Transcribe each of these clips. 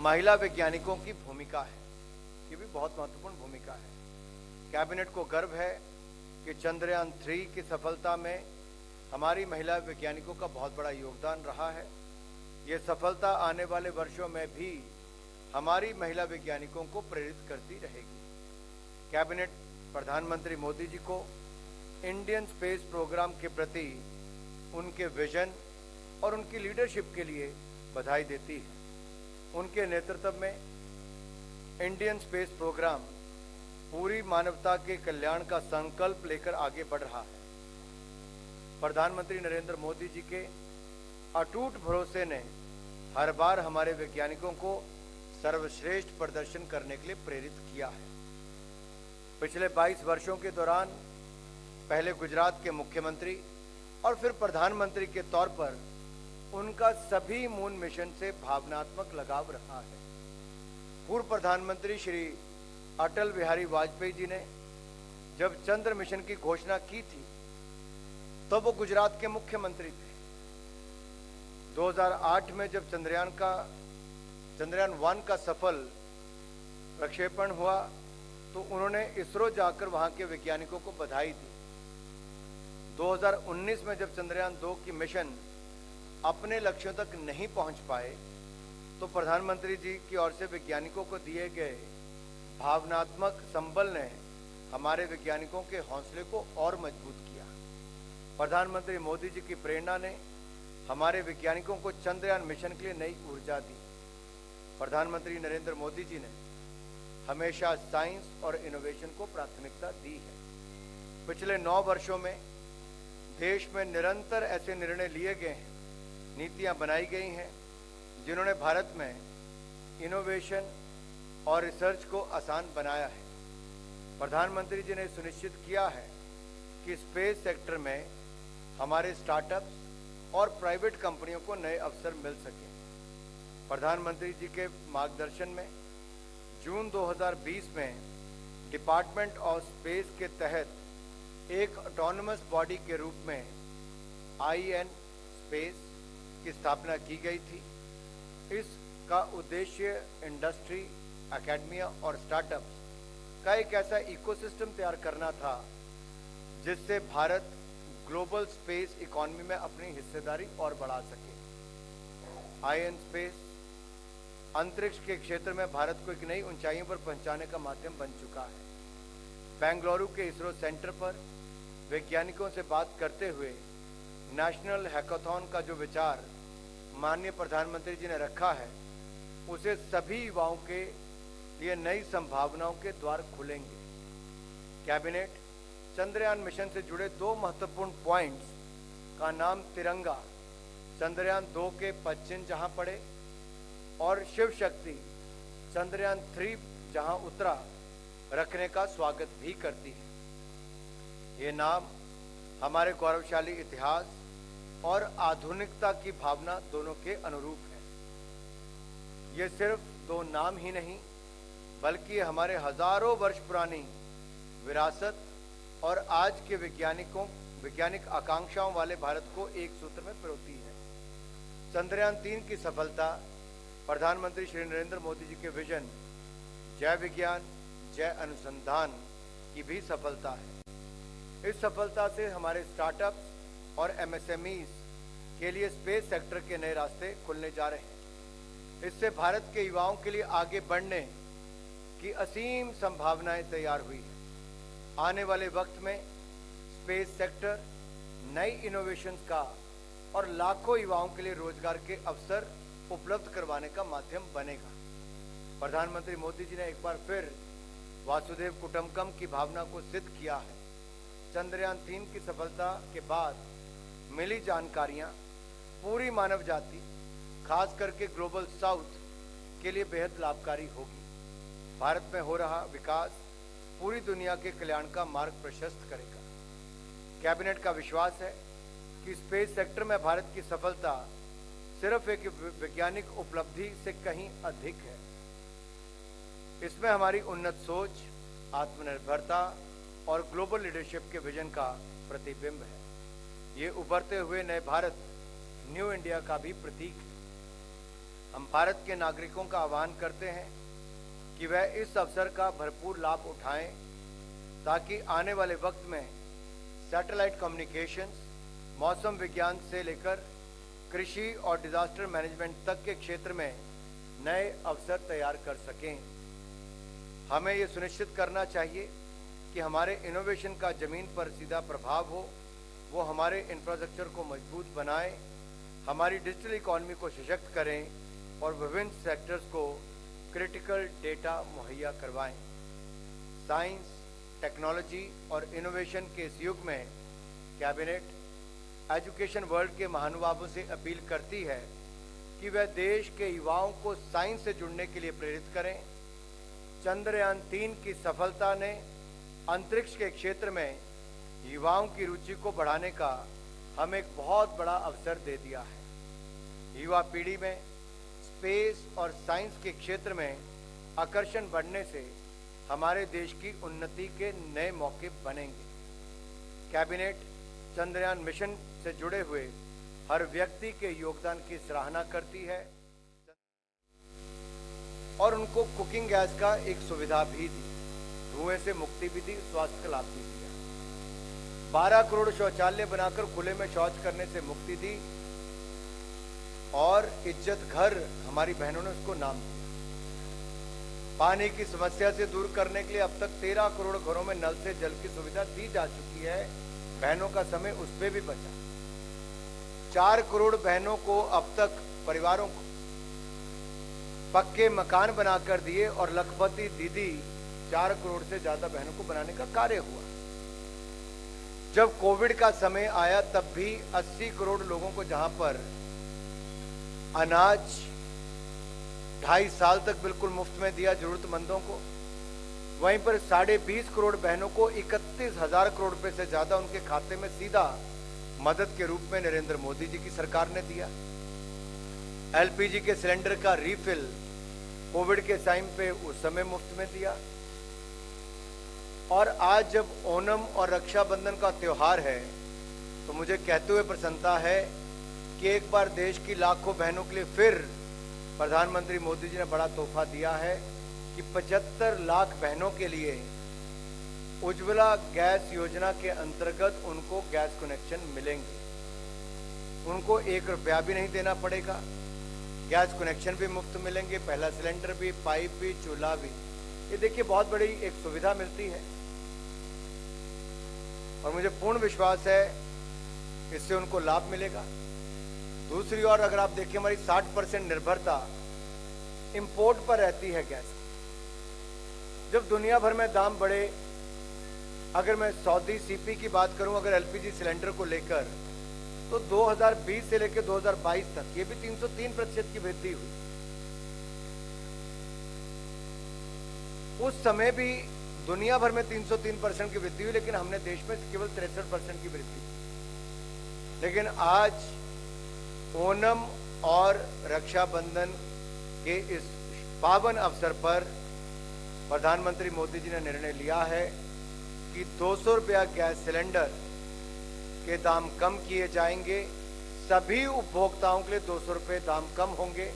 महिला वैज्ञानिकों की भूमिका है, ये भी बहुत महत्वपूर्ण भूमिका है। कैबिनेट को गर्व है कि चंद्रयान 3 की सफलता में हमारी महिला वैज्ञानिकों का बहुत बड़ा योगदान रहा है। ये सफलता आने वाले वर्षों में भी हमारी महिला वैज्ञानिकों को प्रेरित करती रहेगी। कैबिनेट प्रधानमंत्री मोदी जी को इंडियन स्पेस प्रोग्राम के प्रति उनके विजन और उनकी लीडरशिप के लिए बधाई देती है। उनके नेतृत्व में इंडियन स्पेस प्रोग्राम पूरी मानवता के कल्याण का संकल्प लेकर आगे बढ़ रहा है। प्रधानमंत्री नरेंद्र मोदी जी के अटूट भरोसे ने हर बार हमारे वैज्ञानिकों को सर्वश्रेष्ठ प्रदर्शन करने के लिए प्रेरित किया है। पिछले 22 वर्षों के दौरान पहले गुजरात के मुख्यमंत्री और फिर प्रधानमंत्री के तौर पर उनका सभी मून मिशन से भावनात्मक लगाव रहा है। पूर्व प्रधानमंत्री श्री अटल बिहारी वाजपेयी जी ने जब चंद्र मिशन की घोषणा की थी तो वो गुजरात के मुख्यमंत्री थे। 2008 में जब चंद्रयान 1 का सफल प्रक्षेपण हुआ तो उन्होंने इसरो जाकर वहां के वैज्ञानिकों को बधाई दी। 2019 में जब चंद्रयान 2 की मिशन अपने लक्ष्यों तक नहीं पहुंच पाए तो प्रधानमंत्री जी की ओर से वैज्ञानिकों को दिए गए भावनात्मक संबल ने हमारे वैज्ञानिकों के हौसले को और मजबूत किया। प्रधानमंत्री मोदी जी की प्रेरणा ने हमारे वैज्ञानिकों को चंद्रयान मिशन के लिए नई ऊर्जा दी। प्रधानमंत्री नरेंद्र मोदी जी ने हमेशा साइंस और इनोवेशन को प्राथमिकता दी है। पिछले 9 वर्षों में देश में निरंतर ऐसे निर्णय लिए गए हैं, नीतियां बनाई गई हैं जिन्होंने भारत में इनोवेशन और रिसर्च को आसान बनाया है। प्रधानमंत्री जी ने सुनिश्चित किया है कि स्पेस सेक्टर में हमारे स्टार्टअप्स और प्राइवेट कंपनियों को नए अवसर मिल सकें। प्रधानमंत्री जी के मार्गदर्शन में जून 2020 में डिपार्टमेंट ऑफ स्पेस के तहत एक ऑटोनमस बॉडी के रूप में IN स्पेस की स्थापना की गई थी। इसका उद्देश्य इंडस्ट्री, एकेडमिया और स्टार्टअप्स का एक ऐसा इकोसिस्टम तैयार करना था जिससे भारत ग्लोबल स्पेस इकोनॉमी में अपनी हिस्सेदारी और बढ़ा सके। IN स्पेस अंतरिक्ष के क्षेत्र में भारत को एक नई ऊंचाइयों पर पहुंचाने का माध्यम बन चुका है। बेंगलुरु के इसरो सेंटर पर वैज्ञानिकों से बात करते हुए नेशनल हैकाथॉन का जो विचार माननीय प्रधानमंत्री जी ने रखा है उसे सभी युवाओं के लिए नई संभावनाओं के द्वार खुलेंगे। कैबिनेट चंद्रयान मिशन से जुड़े 2 महत्वपूर्ण पॉइंट्स का नाम तिरंगा चंद्रयान 2 के पश्चिम जहां पड़े और शिव शक्ति चंद्रयान 3 जहां उतरा रखने का स्वागत भी करती है। ये नाम हमारे गौरवशाली इतिहास और आधुनिकता की भावना दोनों के अनुरूप है। ये सिर्फ 2 नाम ही नहीं बल्कि हमारे हजारों वर्ष पुरानी विरासत और आज के वैज्ञानिक आकांक्षाओं वाले भारत को एक सूत्र में पिरोती है। चंद्रयान 3 की सफलता प्रधानमंत्री श्री नरेंद्र मोदी जी के विजन जय विज्ञान जय अनुसंधान की भी सफलता है। इस सफलता से हमारे स्टार्टअप्स और MSMEs के लिए स्पेस सेक्टर के नए रास्ते खुलने जा रहे हैं। इससे भारत के युवाओं के लिए आगे बढ़ने की असीम संभावनाएं तैयार हुई है। आने वाले वक्त में स्पेस सेक्टर नई इनोवेशंस का और लाखों युवाओं के लिए रोजगार के अवसर उपलब्ध करवाने का माध्यम बनेगा। प्रधानमंत्री मोदी जी ने एक बार फिर वासुदेव कुटुंबकम की भावना को सिद्ध किया है। चंद्रयान 3 की सफलता के बाद मिली जानकारियां पूरी मानव जाति, खास करके ग्लोबल साउथ के लिए बेहद लाभकारी होगी। भारत में हो रहा विकास पूरी दुनिया के कल्याण का मार्ग प्रशस्त करेगा। कैबिनेट का विश्वास है कि स्पेस सेक्टर में भारत की सफलता सिर्फ एक वैज्ञानिक उपलब्धि से कहीं अधिक है। इसमें हमारी उन्नत सोच, आत्मनिर्भरता और ग्लोबल लीडरशिप के विजन का प्रतिबिंब है। ये उभरते हुए नए भारत, न्यू इंडिया का भी प्रतीक है। हम भारत के नागरिकों का आह्वान करते हैं कि वह इस अवसर का भरपूर लाभ उठाएं ताकि आने वाले वक्त में सैटेलाइट कम्युनिकेशंस, मौसम विज्ञान से लेकर कृषि और डिजास्टर मैनेजमेंट तक के क्षेत्र में नए अवसर तैयार कर सकें। हमें ये सुनिश्चित करना चाहिए कि हमारे इनोवेशन का जमीन पर सीधा प्रभाव हो, वो हमारे इंफ्रास्ट्रक्चर को मजबूत बनाएं, हमारी डिजिटल इकॉनमी को सशक्त करें और विभिन्न सेक्टर्स को क्रिटिकल डेटा मुहैया करवाएं। साइंस, टेक्नोलॉजी और इनोवेशन के इस युग में कैबिनेट एजुकेशन वर्ल्ड के महानुभावों से अपील करती है कि वह देश के युवाओं को साइंस से जुड़ने के लिए प्रेरित करें। चंद्रयान 3 की सफलता ने अंतरिक्ष के क्षेत्र में युवाओं की रुचि को बढ़ाने का हमें एक बहुत बड़ा अवसर दे दिया है। युवा पीढ़ी में स्पेस और साइंस के क्षेत्र में आकर्षण बढ़ने से हमारे देश की उन्नति के नए मौके बनेंगे। कैबिनेट चंद्रयान मिशन से जुड़े हुए हर व्यक्ति के योगदान की सराहना करती है और उनको कुकिंग गैस का एक सुविधा भी दी, धुएं से मुक्ति भी दी, स्वास्थ्य का लाभ भी दिया। 12 करोड़ शौचालय बनाकर खुले में शौच करने से मुक्ति दी और इज्जत घर हमारी बहनों ने उसको नाम दिया। पानी की समस्या से दूर करने के लिए अब तक 13 करोड़ घरों में नल से जल की सुविधा दी जा चुकी है। बहनों का समय उस पर भी बचा। 4 करोड़ बहनों को अब तक परिवारों को पक्के मकान बनाकर दिए और लखपति दीदी 4 करोड़ से ज्यादा बहनों को बनाने का कार्य हुआ। जब कोविड का समय आया तब भी 80 करोड़ लोगों को जहां पर अनाज 2.5 साल तक बिल्कुल मुफ्त में दिया जरूरतमंदों को, वहीं पर 20.5 करोड़ बहनों को 31,000 करोड़ रुपए से ज्यादा उनके खाते में सीधा मदद के रूप में नरेंद्र मोदी जी की सरकार ने दिया। एलपीजी के सिलेंडर का रीफिल कोविड के टाइम पे उस समय मुफ्त में दिया। और आज जब ओणम और रक्षाबंधन का त्योहार है तो मुझे कहते हुए प्रसन्नता है कि एक बार देश की लाखों बहनों के लिए फिर प्रधानमंत्री मोदी जी ने बड़ा तोहफा दिया है कि 75 लाख बहनों के लिए उज्ज्वला गैस योजना के अंतर्गत उनको गैस कनेक्शन मिलेंगे। उनको 1 रुपया भी नहीं देना पड़ेगा, गैस कनेक्शन भी मुफ्त मिलेंगे, पहला सिलेंडर भी, पाइप भी, चूल्हा भी। ये देखिए बहुत बड़ी एक सुविधा मिलती है और मुझे पूर्ण विश्वास है इससे उनको लाभ मिलेगा। दूसरी ओर अगर आप देखिए हमारी 60% निर्भरता इंपोर्ट पर रहती है गैस। जब दुनिया भर में दाम बढ़े, अगर मैं सऊदी सीपी की बात करूं, अगर एलपीजी सिलेंडर को लेकर, तो 2020 से लेकर 2022 तक ये भी 303% की वृद्धि हुई। उस समय भी दुनिया भर में 303% की वृद्धि हुई, लेकिन हमने देश में केवल 63% की वृद्धि हुई। लेकिन आज ओणम और रक्षाबंधन के इस पावन अवसर पर प्रधानमंत्री मोदी जी ने निर्णय लिया है कि 200 रुपया गैस सिलेंडर के दाम कम किए जाएंगे। सभी उपभोक्ताओं के लिए 200 रुपये दाम कम होंगे।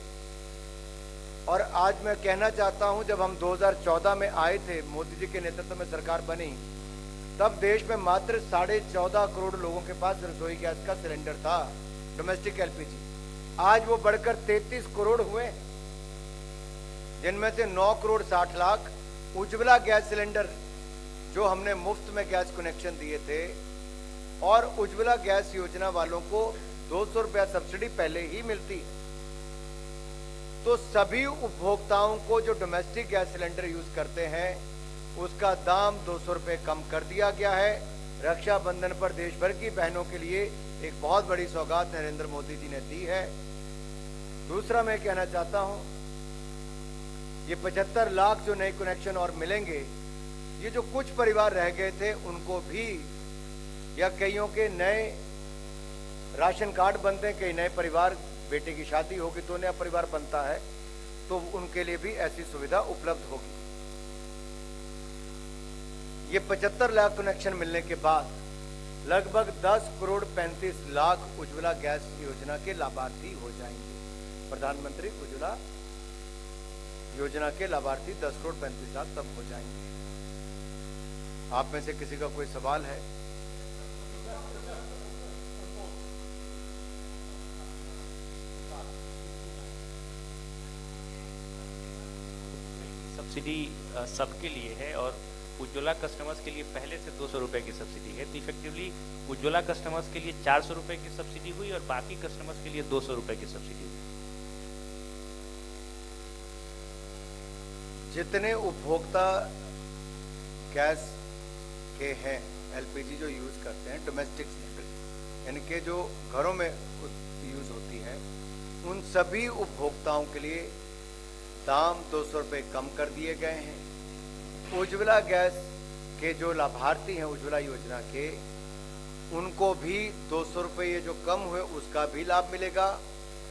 और आज मैं कहना चाहता हूं, जब हम 2014 में आए थे, मोदी जी के नेतृत्व में सरकार बनी, तब देश में मात्र 14.5 करोड़ लोगों के पास रसोई गैस का सिलेंडर था, डोमेस्टिक एलपीजी। आज वो बढ़कर 33 करोड़ हुए, जिनमें से 9 करोड़ 60 लाख उज्ज्वला गैस सिलेंडर जो हमने मुफ्त में गैस कनेक्शन दिए थे, और उज्ज्वला गैस योजना वालों को 200 रुपया सब्सिडी पहले ही मिलती। तो सभी उपभोक्ताओं को जो डोमेस्टिक गैस सिलेंडर यूज करते हैं उसका दाम 200 रुपये कम कर दिया गया है। रक्षाबंधन पर देश भर की बहनों के लिए एक बहुत बड़ी सौगात नरेंद्र मोदी जी ने दी है। दूसरा मैं कहना चाहता हूं, ये 75 लाख जो नए कनेक्शन और मिलेंगे, ये जो कुछ परिवार रह गए थे उनको भी, या कईयों के नए राशन कार्ड बनते हैं, कई नए परिवार, बेटे की शादी होगी तो नया परिवार बनता है, तो उनके लिए भी ऐसी सुविधा उपलब्ध होगी। ये 75 लाख कनेक्शन मिलने के बाद लगभग 10 करोड़ 35 लाख उज्ज्वला गैस योजना के लाभार्थी हो जाएंगे। प्रधानमंत्री उज्ज्वला योजना के लाभार्थी 10 करोड़ 35 लाख तब हो जाएंगे। आप में से किसी का कोई सवाल है? सब्सिडी सबके लिए है और उज्ज्वला कस्टमर्स के लिए पहले से 200 रुपए की सब्सिडी है, तो इफेक्टिवली उज्ज्वला कस्टमर्स के लिए 400 रुपए की सब्सिडी हुई और बाकी कस्टमर्स के लिए 200 रुपए की सब्सिडी हुई। जितने उपभोक्ता गैस के हैं, एलपीजी जो यूज करते हैं डोमेस्टिक सिलेंडर, यानी कि जो घरों में यूज होती है, उन सभी उपभोक्ताओं के लिए दाम 200 रुपये कम कर दिए गए हैं। उज्ज्वला गैस के जो लाभार्थी हैं उज्ज्वला योजना के, उनको भी 200 रुपये ये जो कम हुए उसका भी लाभ मिलेगा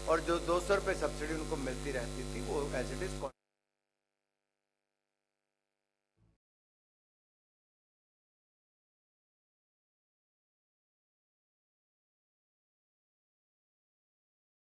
और जो 200 रुपये सब्सिडी उनको मिलती रहती थी वो एज इट इज